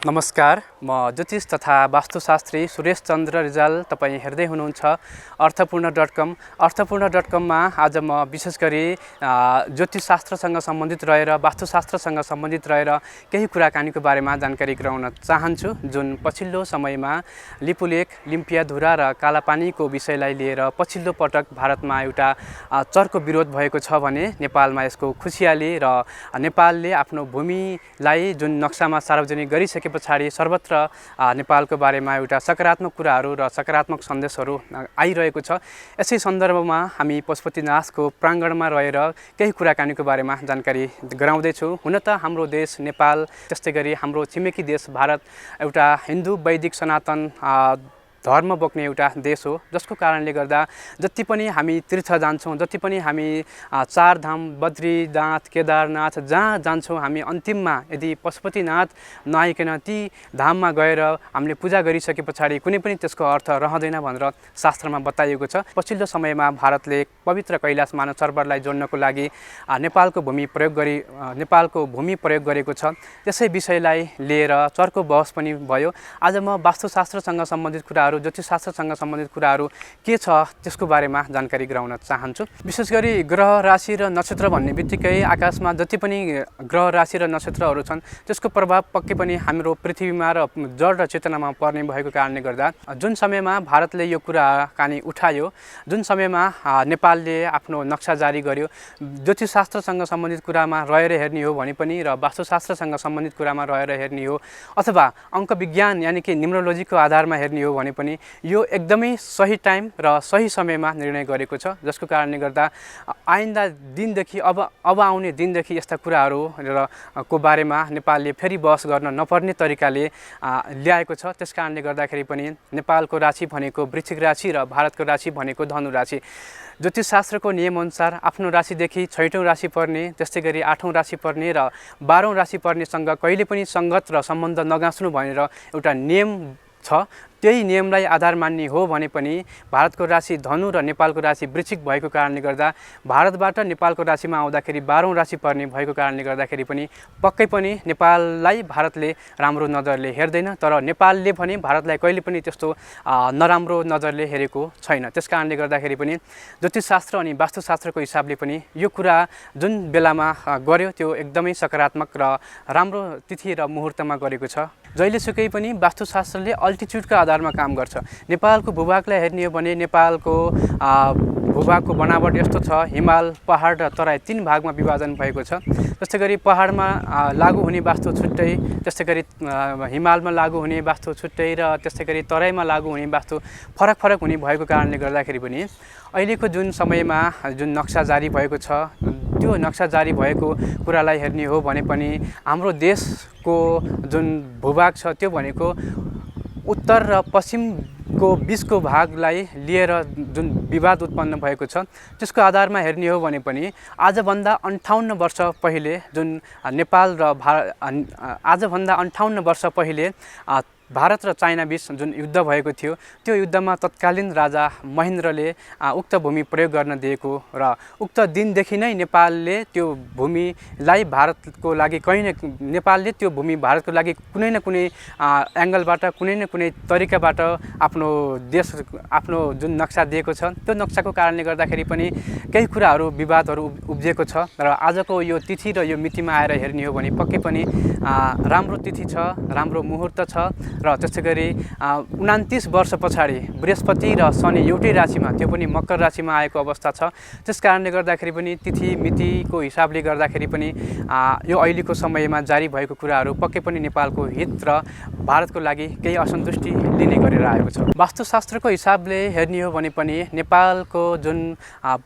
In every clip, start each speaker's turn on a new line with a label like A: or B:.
A: नमस्कार, म ज्योतिष तथा वास्तुशास्त्री सुरेश चन्द्र रिजाल। तपाईँ हेर्दै हुनुहुन्छ अर्थपूर्ण.com। अर्थपूर्ण.comमा आज म विशेष गरी ज्योतिषशास्त्रसँग सम्बन्धित रहेर वास्तुशास्त्रसँग सम्बन्धित रहेर केही कुराकानीको बारेमा जानकारी गराउन चाहन्छु। जुन पछिल्लो समयमा लिपुलेख, लिम्पियाधुरा र कालापानीको विषयलाई लिएर पछिल्लो पटक भारतमा एउटा चर्को विरोध भएको छ भने नेपालमा यसको खुसियाली र नेपालले आफ्नो भूमिलाई जुन नक्सामा सार्वजनिक गरिसके पछाडि सर्वत्र नेपालको बारेमा एउटा सकारात्मक कुराहरू र सकारात्मक सन्देशहरू आइरहेको छ। यसै सन्दर्भमा हामी पशुपतिनाथको प्राङ्गणमा रहेर केही कुराकानीको बारेमा जानकारी गराउँदैछौँ। हुन त हाम्रो देश नेपाल, त्यस्तै गरी हाम्रो छिमेकी देश भारत एउटा हिन्दू वैदिक सनातन धर्म बोक्ने एउटा देश हो, जसको कारणले गर्दा जति पनि हामी तीर्थ जान्छौँ, जति पनि हामी चारधाम बद्रीनाथ केदारनाथ जहाँ जान्छौँ, हामी अन्तिममा यदि पशुपतिनाथ नआइकन ती धाममा गएर हामीले पूजा गरिसके पछाडि कुनै पनि त्यसको अर्थ रहँदैन भनेर शास्त्रमा बताइएको छ। पछिल्लो समयमा भारतले पवित्र कैलाश मानव सरोवरलाई जोड्नको लागि नेपालको भूमि प्रयोग गरेको छ। त्यसै विषयलाई लिएर चर्को बहस पनि भयो। आज म वास्तुशास्त्रसँग सम्बन्धित कुराहरू, ज्योतिषशास्त्रसँग सम्बन्धित कुराहरू के छ त्यसको बारेमा जानकारी गराउन चाहन्छु। विशेष गरी ग्रह, राशि र नक्षत्र भन्ने बित्तिकै आकाशमा जति पनि ग्रह, राशि र नक्षत्रहरू छन् त्यसको प्रभाव पक्कै पनि हाम्रो पृथ्वीमा र जड र चेतनामा पर्ने भएको कारणले गर्दा जुन समयमा भारतले यो कुराकानी उठायो, जुन समयमा नेपालले आफ्नो नक्सा जारी गर्यो, ज्योतिषशास्त्रसँग सम्बन्धित कुरामा रहेर हेर्ने हो भने पनि र वास्तुशास्त्रसँग सम्बन्धित कुरामा रहेर हेर्ने हो अथवा अङ्क विज्ञान यानि कि न्युमरोलोजीको आधारमा हेर्ने हो भने पनि यो एकदमै सही टाइम र सही समयमा निर्णय गरेको छ। जसको कारणले गर्दा आइन्दा दिनदेखि अब आउने दिनदेखि यस्ता कुराहरू को बारेमा नेपालले फेरि बहस गर्न नपर्ने तरिकाले ल्याएको छ। त्यस कारणले गर्दाखेरि पनि नेपालको राशि भनेको वृश्चिक राशि र भारतको राशि भनेको धनु राशि। ज्योतिषशास्त्रको नियमअनुसार आफ्नो राशिदेखि 6औँ राशि पर्ने, त्यस्तै गरी 8औँ राशि पर्ने र 12औँ राशि पर्नेसँग कहिले पनि सङ्गत र सम्बन्ध नगाँच्नु भनेर एउटा नियम छ। त्यही नियमलाई आधार मान्ने हो भने पनि भारतको राशि धनु र नेपालको राशि वृश्चिक भएको कारणले गर्दा भारतबाट नेपालको राशिमा आउँदाखेरि 12औँ राशि पर्ने भएको कारणले गर्दाखेरि पनि पक्कै पनि नेपाललाई भारतले राम्रो नजरले हेर्दैन, तर नेपालले भने भारतलाई कहिले पनि त्यस्तो नराम्रो नजरले हेरेको छैन। त्यस कारणले गर्दाखेरि पनि ज्योतिषशास्त्र अनि वास्तुशास्त्रको हिसाबले पनि यो कुरा जुन बेलामा गर्यो त्यो एकदमै सकारात्मक र राम्रो तिथि र मुहुर्तमा गरेको छ। जहिलेसुकै पनि वास्तुशास्त्रले अल्टिट्युडका आधारमा काम गर्छ। नेपालको भूभागलाई हेर्ने हो भने नेपालको भूभागको बनावट यस्तो छ, हिमाल, पहाड र तराई 3 भागमा विभाजन भएको छ। त्यस्तै गरी पहाडमा लागू हुने वास्तु छुट्टै, त्यस्तै गरी हिमालमा लागू हुने वास्तु छुट्टै र त्यस्तै गरी तराईमा लागू हुने वास्तु फरक फरक हुने भएको कारणले गर्दाखेरि पनि अहिलेको जुन समयमा जुन नक्सा जारी भएको छ, त्यो नक्सा जारी भएको कुरालाई हेर्ने हो भने पनि हाम्रो देशको जुन भूभाग छ त्यो भनेको उत्तर र पश्चिमको बिचको भागलाई लिएर जुन विवाद उत्पन्न भएको छ त्यसको आधारमा हेर्ने हो भने पनि आजभन्दा 58 वर्ष पहिले जुन नेपाल र आजभन्दा 58 वर्ष पहिले भारत र चाइना बीच जुन युद्ध भएको थियो, त्यो युद्धमा तत्कालीन राजा महेन्द्रले उक्त भूमि प्रयोग गर्न दिएको र उक्त दिनदेखि नै नेपालले त्यो भूमिलाई भारतको लागि नेपालले त्यो भूमि भारतको लागि कुनै न कुनै एङ्गलबाट, कुनै न कुनै तरिकाबाट आफ्नो जुन नक्सा दिएको छ, त्यो नक्साको कारणले गर्दाखेरि पनि केही कुराहरू विवादहरू उब्जेको छ। र आजको यो तिथि र यो मितिमा आएर हेर्ने हो भने पक्कै पनि राम्रो तिथि छ, राम्रो मुहुर्त छ र त्यसै गरी 29 वर्ष पछाडि बृहस्पति र शनि एउटै राशिमा, त्यो पनि मकर राशिमा आएको अवस्था छ। त्यस कारणले गर्दाखेरि पनि तिथि मितिको हिसाबले गर्दाखेरि पनि यो अहिलेको समयमा जारी भएको कुराहरू पक्कै पनि नेपालको हित र भारतको लागि केही असन्तुष्टि लिने गरेर आएको छ। वास्तुशास्त्रको हिसाबले हेर्ने हो भने पनि नेपालको जुन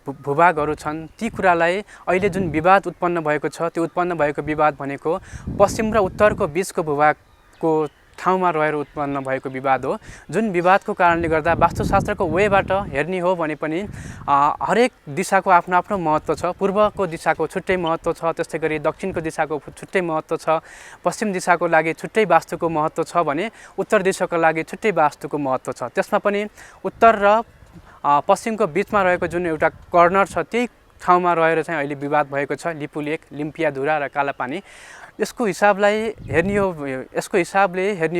A: भूभागहरू छन् ती कुरालाई अहिले जुन विवाद उत्पन्न भएको छ, त्यो उत्पन्न भएको विवाद भनेको पश्चिम र उत्तरको बिचको भूभागको ठाउँमा रहेर उत्पन्न भएको विवाद हो। जुन विवादको कारणले गर्दा वास्तुशास्त्रको वेबाट हेर्ने हो भने पनि हरेक दिशाको आफ्नो आफ्नो महत्त्व छ। पूर्वको दिशाको छुट्टै महत्त्व छ, त्यस्तै गरी दक्षिणको दिशाको छुट्टै महत्त्व छ, पश्चिम दिशाको लागि छुट्टै वास्तुको महत्त्व छ भने उत्तर दिशाको लागि छुट्टै वास्तुको महत्त्व छ। त्यसमा पनि उत्तर र पश्चिमको बिचमा रहेको जुन एउटा कर्नर छ, त्यही ठाउँमा रहेर चाहिँ अहिले विवाद भएको छ, लिपुलेक, लिम्पियाधुरा र कालापानी। यसको हिसाबले हेर्ने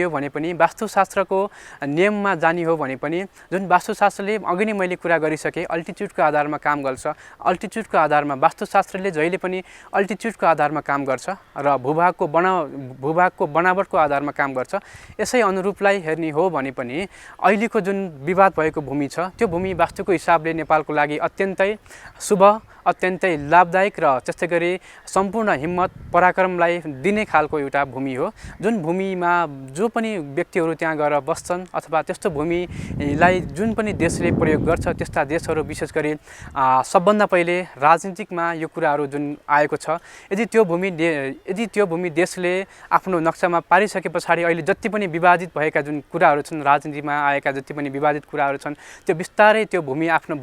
A: हो भने पनि वास्तुशास्त्रको नियममा जाने हो भने पनि जुन वास्तुशास्त्रले अघि नै मैले कुरा गरिसकेँ अल्टिट्युडको आधारमा काम गर्छ। अल्टिट्युडको आधारमा वास्तुशास्त्रले जहिले पनि अल्टिट्युडको आधारमा काम गर्छ र भूभागको बनावटको आधारमा काम गर्छ। यसै अनुरूपलाई हेर्ने हो भने पनि अहिलेको जुन विवाद भएको भूमि छ त्यो भूमि वास्तुको हिसाबले नेपालको लागि अत्यन्तै शुभ, अत्यन्तै लाभदायक र त्यस्तै गरी सम्पूर्ण हिम्मत पराक्रमलाई दिने खालको एउटा भूमि हो। जुन भूमिमा जो पनि व्यक्तिहरू त्यहाँ गएर बस्छन् अथवा त्यस्तो भूमिलाई जुन पनि देशले प्रयोग गर्छ त्यस्ता देशहरू विशेष गरी सबभन्दा पहिले राजनीतिकमा यो कुराहरू जुन आएको छ, यदि त्यो भूमि देशले आफ्नो नक्सामा पारिसके पछाडि अहिले जति पनि विवादित भएका जुन कुराहरू छन्, राजनीतिमा आएका जति पनि विवादित कुराहरू छन्, त्यो बिस्तारै त्यो भूमि आफ्नो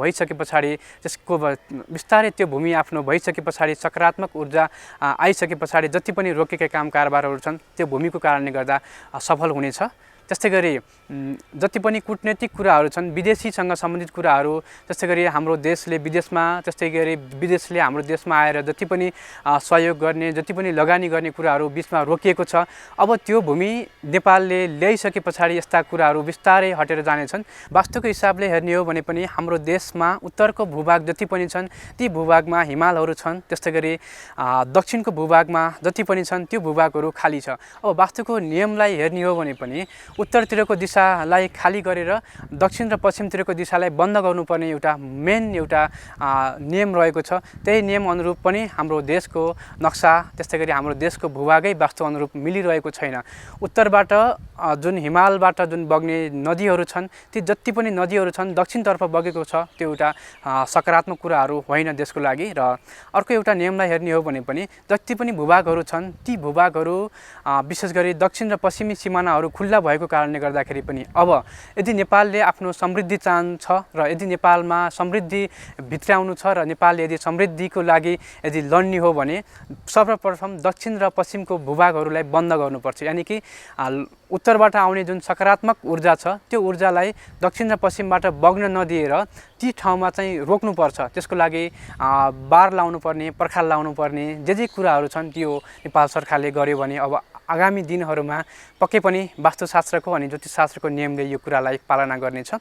A: भइसके पछाडि सकारात्मक ऊर्जा आइसके पछाडि जति पनि रोकेका काम कारबारहरू छन् त्यो भूमिको कारणले गर्दा सफल हुनेछ। त्यस्तै गरी जति पनि कूटनैतिक कुराहरू छन्, विदेशीसँग सम्बन्धित कुराहरू, त्यस्तै गरी हाम्रो देशले विदेशमा, त्यस्तै गरी विदेशले हाम्रो देशमा आएर जति पनि सहयोग गर्ने, जति पनि लगानी गर्ने कुराहरू बिचमा रोकिएको छ। अब त्यो भूमि नेपालले ल्याइसके पछाडि यस्ता कुराहरू बिस्तारै हटेर जानेछन्। वास्तुको हिसाबले हेर्ने हो भने पनि हाम्रो देशमा उत्तरको भूभाग जति पनि छन् ती भूभागमा हिमालहरू छन्, त्यस्तै गरी दक्षिणको भूभागमा जति पनि छन् त्यो भूभागहरू खाली छ। अब वास्तुको नियमलाई हेर्ने हो भने पनि उत्तरतिरको दिशालाई खाली गरेर दक्षिण र पश्चिमतिरको दिशालाई बन्द गर्नुपर्ने एउटा नियम रहेको छ। त्यही नियम अनुरूप पनि हाम्रो देशको नक्सा, त्यस्तै गरी हाम्रो देशको भूभागै वास्तु अनुरूप मिलिरहेको छैन। उत्तरबाट जुन हिमालबाट जुन बग्ने नदीहरू छन् ती जति पनि नदीहरू छन् दक्षिणतर्फ बगेको छ, त्यो एउटा सकारात्मक कुराहरू होइन देशको लागि। र अर्को एउटा नियमलाई हेर्ने हो भने पनि जति पनि भूभागहरू छन् ती भूभागहरू विशेष गरी दक्षिण र पश्चिमी सिमानाहरू खुल्ला भएको कारणले गर्दाखेरि पनि अब यदि नेपालले आफ्नो समृद्धि चाहन्छ र यदि नेपालमा समृद्धि भित्राउनु छ र नेपालले यदि समृद्धिको लागि यदि लड्ने हो भने सर्वप्रथम दक्षिण र पश्चिमको भूभागहरूलाई बन्द गर्नुपर्छ। यानि कि उत्तरबाट आउने जुन सकारात्मक ऊर्जा छ त्यो ऊर्जालाई दक्षिण र पश्चिमबाट बग्न नदिएर ती ठाउँमा चाहिँ रोक्नुपर्छ। त्यसको लागि बार लाउनुपर्ने, पर्खाल लाउनुपर्ने जे कुराहरू छन् त्यो नेपाल सरकारले गर्यो भने अब आगामी दिनहरूमा पक्कै पनि वास्तुशास्त्रको अनि ज्योतिषशास्त्रको नियमले यो कुरालाई पालना गर्नेछ।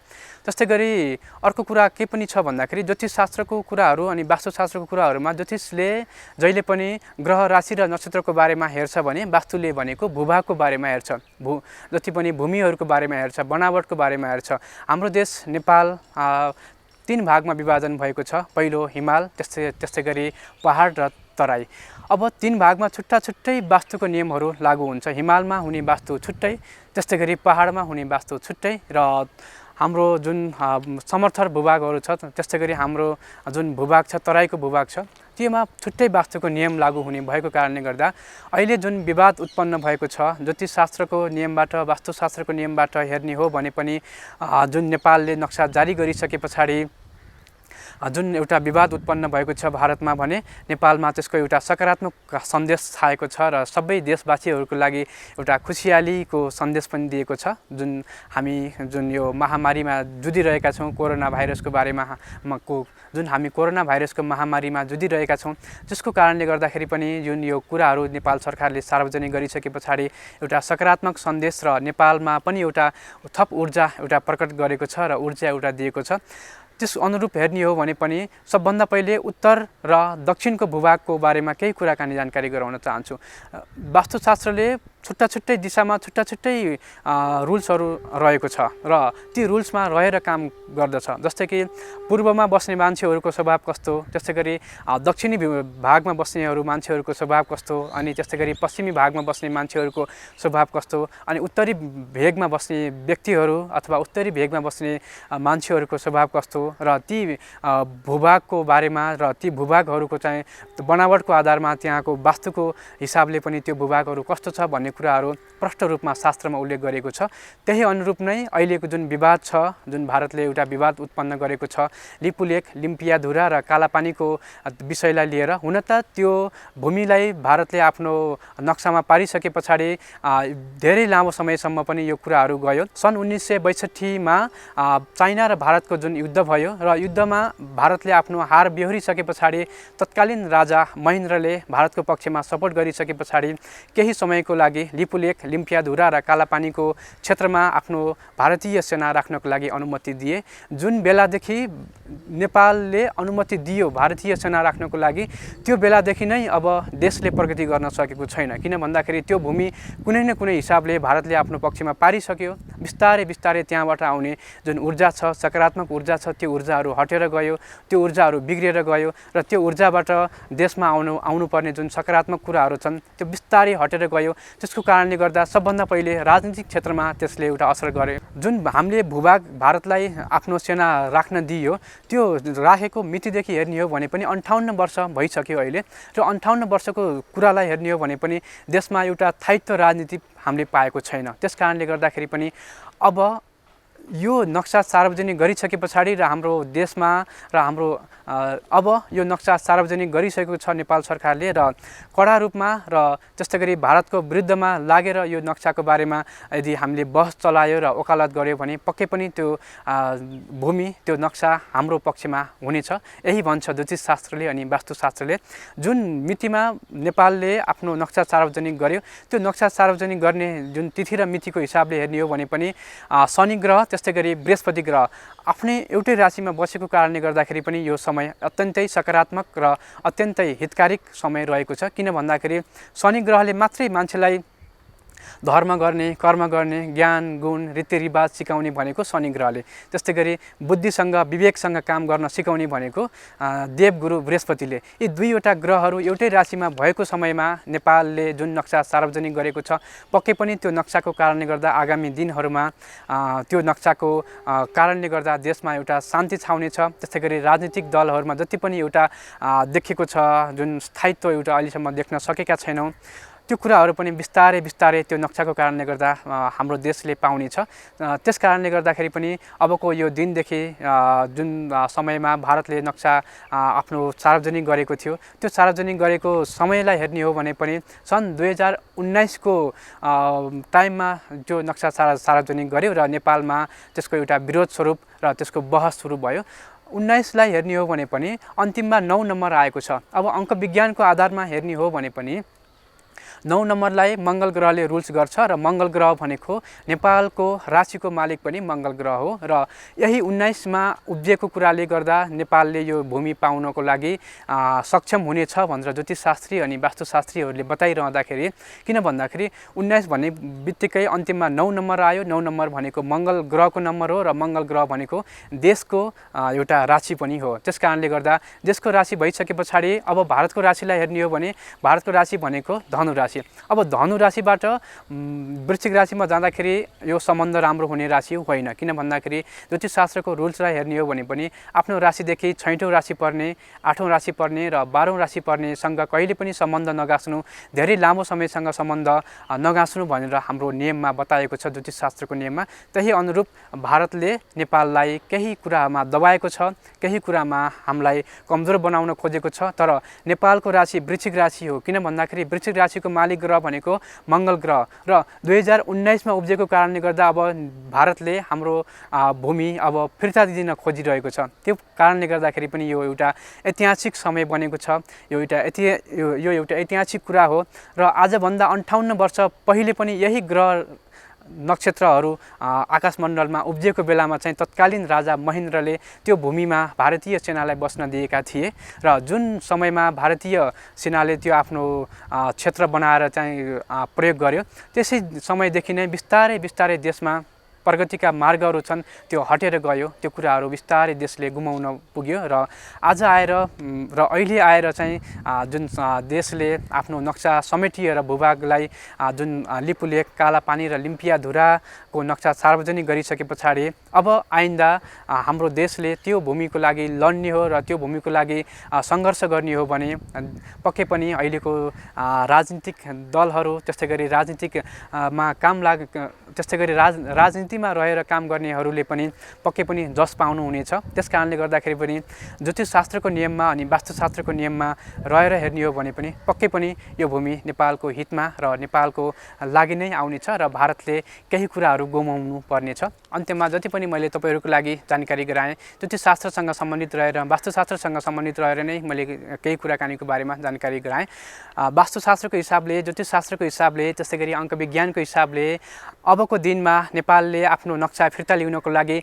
A: त्यस्तै गरी अर्को कुरा के पनि छ भन्दाखेरि ज्योतिषशास्त्रको कुराहरू अनि वास्तुशास्त्रको कुराहरूमा ज्योतिषले जहिले पनि ग्रह, राशि र नक्षत्रको बारेमा हेर्छ भने वास्तुले भनेको भूभागको बारेमा हेर्छ, जति पनि भूमिहरूको बारेमा हेर्छ, बनावटको बारेमा हेर्छ। हाम्रो देश नेपाल 3 भागमा विभाजन भएको छ। पहिलो हिमाल, त्यस्तै गरी पहाड र तराई। अब 3 भागमा छुट्टै वास्तुको नियमहरू लागू हुन्छ। हिमालमा हुने वास्तु छुट्टै, त्यस्तै गरी पहाडमा हुने वास्तु छुट्टै र हाम्रो जुन समर्थर भूभागहरू छ, त्यस्तै गरी हाम्रो जुन भूभाग छ, तराईको भूभाग छ, त्योमा छुट्टै वास्तुको नियम लागू हुने भएको कारणले गर्दा अहिले जुन विवाद उत्पन्न भएको छ ज्योतिषशास्त्रको नियमबाट, वास्तुशास्त्रको नियमबाट हेर्ने हो भने पनि जुन नेपालले नक्सा जारी गरिसके पछाडि जुन एउटा विवाद उत्पन्न भएको छ भारतमा भने नेपालमा त्यसको एउटा सकारात्मक सन्देश छाएको छ र सबै देशवासीहरूको लागि एउटा खुसियालीको सन्देश पनि दिएको छ। जुन यो महामारीमा जुधिरहेका छौँ, कोरोना भाइरसको बारेमा हामी कोरोना भाइरसको महामारीमा जुधिरहेका छौँ, जसको कारणले गर्दाखेरि पनि जुन यो कुराहरू नेपाल सरकारले सार्वजनिक गरिसके पछाडि एउटा सकारात्मक सन्देश र नेपालमा पनि एउटा थप ऊर्जा एउटा प्रकट गरेको छ र ऊर्जा एउटा दिएको छ। त्यस अनुरूप हेर्ने हो भने पनि सबभन्दा पहिले उत्तर र दक्षिणको भूभागको बारेमा केही कुराकानी जानकारी गराउन चाहन्छु। वास्तुशास्त्रले छुट्टै दिशामा छुट्टै रुल्सहरू रहेको छ र ती रुल्समा रहेर काम गर्दछ। जस्तै कि पूर्वमा बस्ने मान्छेहरूको स्वभाव कस्तो, त्यस्तै गरी दक्षिणी भागमा बस्नेहरू मान्छेहरूको स्वभाव कस्तो, अनि त्यस्तै गरी पश्चिमी भागमा बस्ने मान्छेहरूको स्वभाव कस्तो, अनि उत्तरी भेगमा बस्ने व्यक्तिहरू अथवा उत्तरी भेगमा बस्ने मान्छेहरूको स्वभाव कस्तो र ती भूभागको बारेमा र ती भूभागहरूको चाहिँ बनावटको आधारमा त्यहाँको वास्तुको हिसाबले पनि त्यो भूभागहरू कस्तो छ भन्ने कुराहरू प्रष्ट रूपमा शास्त्रमा उल्लेख गरेको छ। त्यही अनुरूप नै अहिलेको जुन विवाद छ, जुन भारतले एउटा विवाद उत्पन्न गरेको छ लिपुलेख, लिम्पियाधुरा र कालापानीको विषयलाई लिएर, हुन त त्यो भूमिलाई भारतले आफ्नो नक्सामा पारिसके पछाडि धेरै लामो समयसम्म पनि यो कुराहरू गयो। सन् 1962मा चाइना र भारतको जुन युद्ध भयो र युद्धमा भारतले आफ्नो हार बेहोरिसके पछाडि तत्कालीन राजा महेन्द्रले भारतको पक्षमा सपोर्ट गरिसके पछाडि केही समयको लागि लिपुलेख, लिम्पियाधुरा र कालापानीको क्षेत्रमा आफ्नो भारतीय सेना राख्नको लागि अनुमति दिए। जुन बेलादेखि नेपालले अनुमति दियो भारतीय सेना राख्नको लागि, त्यो बेलादेखि नै अब देशले प्रगति गर्न सकेको छैन। किन भन्दाखेरि त्यो भूमि कुनै न कुनै हिसाबले भारतले आफ्नो पक्षमा पारिसक्यो। बिस्तारै बिस्तारै त्यहाँबाट आउने जुन ऊर्जा छ, सकारात्मक ऊर्जा छ, त्यो ऊर्जाहरू हटेर गयो, त्यो ऊर्जाहरू बिग्रिएर गयो र त्यो ऊर्जाबाट देशमा आउनुपर्ने जुन सकारात्मक कुराहरू छन् त्यो बिस्तारै हटेर गयो। त्यसको कारणले गर्दा सबभन्दा पहिले राजनीतिक क्षेत्रमा त्यसले एउटा असर गरे। जुन हामीले भूभाग भारतलाई आफ्नो सेना राख्न दियो, त्यो राखेको मितिदेखि हेर्ने हो भने पनि 58 वर्ष भइसक्यो अहिले, र 58 वर्षको कुरालाई हेर्ने हो भने पनि देशमा एउटा स्थायित्व राजनीति हामीले पाएको छैन। त्यस कारणले गर्दाखेरि पनि अब यो नक्सा सार्वजनिक गरिसके पछाडि र हाम्रो देशमा र हाम्रो अब यो नक्सा सार्वजनिक गरिसकेको छ नेपाल सरकारले, र कडा रूपमा र त्यस्तै गरी भारतको विरुद्धमा लागेर यो नक्साको बारेमा यदि हामीले बहस चलायो र वकालत गर्यो भने पक्कै पनि त्यो भूमि, त्यो नक्सा हाम्रो पक्षमा हुनेछ। यही भन्छ ज्योतिषशास्त्रले अनि वास्तुशास्त्रले। जुन मितिमा नेपालले आफ्नो नक्सा सार्वजनिक गर्यो, त्यो नक्सा सार्वजनिक गर्ने जुन तिथि र मितिको हिसाबले हेर्ने हो भने पनि शनि ग्रह, त्यस्तै गरी बृहस्पति ग्रह आफ्नै एउटै राशिमा बसेको कारणले गर्दाखेरि पनि यो समय अत्यन्तै सकारात्मक र अत्यन्तै हितकारिक समय रहेको छ। किन भन्दाखेरि शनि ग्रहले मात्रै मान्छेलाई धर्म गर्ने, कर्म गर्ने, ज्ञान, गुण, रीतिरिवाज सिकाउने भनेको शनि ग्रहले। त्यस्तै गरी बुद्धिसँग, विवेकसँग काम गर्न सिकाउने भनेको देवगुरु बृहस्पतिले। यी दुईवटा ग्रहहरू एउटै राशिमा भएको समयमा नेपालले जुन नक्सा सार्वजनिक गरेको छ, पक्कै पनि त्यो नक्साको कारणले गर्दा आगामी दिनहरूमा त्यो नक्साको कारणले गर्दा देशमा एउटा शान्ति छाउने छ। त्यस्तै गरी राजनीतिक दलहरूमा जति पनि एउटा देखेको छ, जुन स्थायित्व एउटा अहिलेसम्म देख्न सकेका छैनौँ, त्यो कुराहरू पनि बिस्तारै बिस्तारै त्यो नक्साको कारणले गर्दा हाम्रो देशले पाउनेछ। त्यस कारणले गर्दाखेरि पनि अबको यो दिनदेखि जुन समयमा भारतले नक्सा आफ्नो सार्वजनिक गरेको थियो, त्यो सार्वजनिक गरेको समयलाई हेर्ने हो भने पनि सन् 2019 को टाइममा जो नक्सा सार्वजनिक गर्यो र नेपालमा त्यसको एउटा विरोध स्वरूप र त्यसको बहस सुरु भयो। 19 लाई हेर्ने हो भने पनि अन्तिममा 9 नम्बर आएको छ। अब अङ्क विज्ञानको आधारमा हेर्ने हो भने पनि 9 नम्बरलाई मङ्गल ग्रहले रुल्स गर्छ, र मङ्गल ग्रह भनेको नेपालको राशिको मालिक पनि मङ्गल ग्रह हो, र यही 19 मा उब्जिएको कुराले गर्दा नेपालले यो भूमि पाउनको लागि सक्षम हुनेछ भनेर ज्योतिषशास्त्री अनि वास्तुशास्त्रीहरूले बताइरहँदाखेरि, किन भन्दाखेरि 19 भन्ने बित्तिकै अन्तिममा 9 नम्बर आयो। 9 नम्बर भनेको मङ्गल ग्रहको नम्बर हो, र मङ्गल ग्रह भनेको देशको एउटा राशि पनि हो। त्यस कारणले गर्दा देशको राशि भइसके पछाडि अब भारतको राशिलाई हेर्ने हो भने भारतको राशि भनेको धनु राशि। अब धनु राशिबाट वृश्चिक राशिमा जाँदाखेरि यो सम्बन्ध राम्रो हुने राशि होइन। किन भन्दाखेरि ज्योतिषशास्त्रको रुल्सलाई हेर्ने हो भने पनि आफ्नो राशिदेखि 6औं राशि पर्ने, 8औं राशि पर्ने र 12औं राशि पर्नेसँग कहिले पनि सम्बन्ध नगाँच्नु, धेरै लामो समयसँग सम्बन्ध नगाँच्नु भनेर हाम्रो नियममा बताएको छ, ज्योतिषशास्त्रको नियममा। त्यही अनुरूप भारतले नेपाललाई केही कुरामा दबाएको छ, केही कुरामा हामीलाई कमजोर बनाउन खोजेको छ। तर नेपालको राशि वृश्चिक राशि हो। किन भन्दाखेरि वृश्चिक राशिको मालिक ग्रह भनेको मङ्गल ग्रह, र 2019 मा उब्जेको कारणले गर्दा अब भारतले हाम्रो भूमि अब फिर्ता दिन खोजिरहेको छ। त्यो कारणले गर्दाखेरि पनि यो एउटा ऐतिहासिक समय बनेको छ। यो एउटा ऐतिहासिक कुरा हो, र आजभन्दा 58 वर्ष पहिले पनि यही ग्रह नक्षत्रहरू आकाशमण्डलमा उब्जिएको बेलामा चाहिँ तत्कालीन राजा महेन्द्रले त्यो भूमिमा भारतीय सेनालाई बस्न दिएका थिए, र जुन समयमा भारतीय सेनाले त्यो आफ्नो क्षेत्र बनाएर चाहिँ प्रयोग गर्यो, त्यसै समयदेखि नै बिस्तारै बिस्तारै देशमा प्रगतिका मार्गहरू छन् त्यो हटेर गयो, त्यो कुराहरू बिस्तारै देशले गुमाउन पुग्यो र आज आएर र अहिले आएर चाहिँ जुन देशले आफ्नो नक्सा समेटिएर भूभागलाई जुन लिपुलेक, कालापानी र लिम्पियाधुराको नक्सा सार्वजनिक गरिसके पछाडि अब आइन्दा हाम्रो देशले त्यो भूमिको लागि लड्ने हो र त्यो भूमिको लागि सङ्घर्ष गर्ने हो भने पक्कै पनि अहिलेको राजनीतिक दलहरू, त्यस्तै गरी राजनीतिमा रहेर काम गर्नेहरूले पनि पक्कै पनि जस पाउनुहुनेछ। त्यस कारणले गर्दाखेरि पनि ज्योतिषशास्त्रको नियममा अनि वास्तुशास्त्रको नियममा रहेर हेर्ने हो भने पनि पक्कै पनि यो भूमि नेपालको हितमा र नेपालको लागि नै आउनेछ र भारतले केही कुराहरू गुमाउनु पर्नेछ। अन्त्यमा जति पनि मैले तपाईँहरूको लागि जानकारी गराएँ ज्योतिषशास्त्रसँग सम्बन्धित रहेर, वास्तुशास्त्रसँग सम्बन्धित रहेर नै मैले केही कुराकानीको बारेमा जानकारी गराएँ। वास्तुशास्त्रको हिसाबले, ज्योतिषशास्त्रको हिसाबले, त्यस्तै गरी अङ्कविज्ञानको हिसाबले अबको दिनमा नेपालले आफ्नो नक्सा फिर्ता ल्याउनको लागि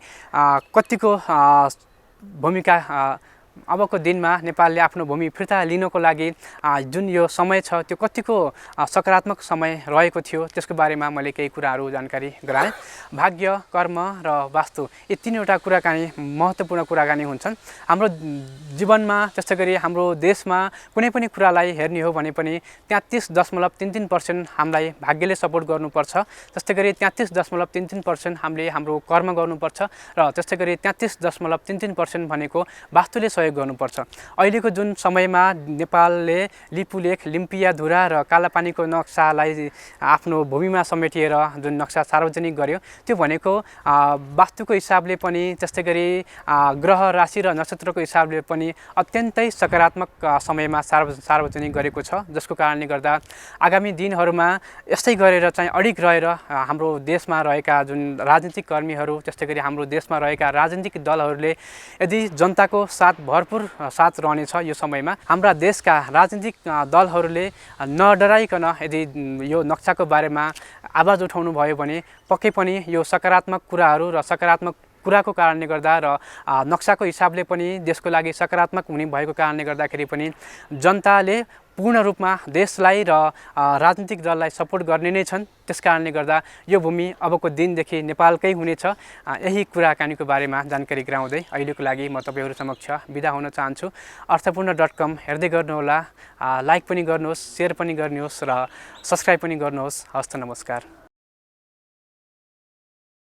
A: कतिको भूमिका, अबको दिनमा नेपालले आफ्नो भूमि फिर्ता लिनको लागि जुन यो समय छ त्यो कतिको सकारात्मक समय रहेको थियो त्यसको बारेमा मैले केही कुराहरू जानकारी गराएँ। भाग्य, कर्म र वास्तु यी तीनवटा कुराकानी महत्त्वपूर्ण कुराकानी हुन्छन् हाम्रो जीवनमा। त्यस्तै गरी हाम्रो देशमा कुनै पनि कुरालाई हेर्ने हो भने पनि 33.33% हामीलाई भाग्यले सपोर्ट गर्नुपर्छ, त्यस्तै गरी 33.33% हामीले हाम्रो कर्म गर्नुपर्छ र त्यस्तै गरी 33.33% भनेको वास्तुले सहयोग गर्नुपर्छ। अहिलेको जुन समयमा नेपालले लिपुलेख, लिम्पियाधुरा र कालापानीको नक्सालाई आफ्नो भूमिमा समेटिएर जुन नक्सा सार्वजनिक गर्यो त्यो भनेको वास्तुको हिसाबले पनि, त्यस्तै गरी ग्रह, राशि र नक्षत्रको हिसाबले पनि अत्यन्तै सकारात्मक समयमा सार्वजनिक गरेको छ, जसको कारणले गर्दा आगामी दिनहरूमा यस्तै गरेर चाहिँ अडिग रहेर हाम्रो देशमा रहेका जुन राजनीतिक कर्मीहरू, त्यस्तै गरी हाम्रो देशमा रहेका राजनीतिक दलहरूले यदि जनताको भरपुर साथ रहनेछ यो समयमा, हाम्रा देशका राजनीतिक दलहरूले नडराइकन यदि यो नक्साको बारेमा आवाज उठाउनु भयो भने पक्कै पनि यो सकारात्मक कुराहरू र सकारात्मक कुराको कारणले गर्दा र नक्साको हिसाबले पनि देशको लागि सकारात्मक हुने भएको कारणले गर्दाखेरि पनि जनताले पूर्ण रूपमा देशलाई र राजनीतिक दललाई सपोर्ट गर्ने नै छन्। त्यस कारणले गर्दा यो भूमि अबको दिनदेखि नेपालकै हुनेछ। यही कुराकानीको बारेमा जानकारी गराउँदै अहिलेको लागि म तपाईँहरू समक्ष बिदा हुन चाहन्छु। अर्थपूर्ण.com हेर्दै गर्नुहोला, लाइक पनि गर्नुहोस्, सेयर पनि गर्नुहोस् र सब्सक्राइब पनि गर्नुहोस्। हस्त नमस्कार।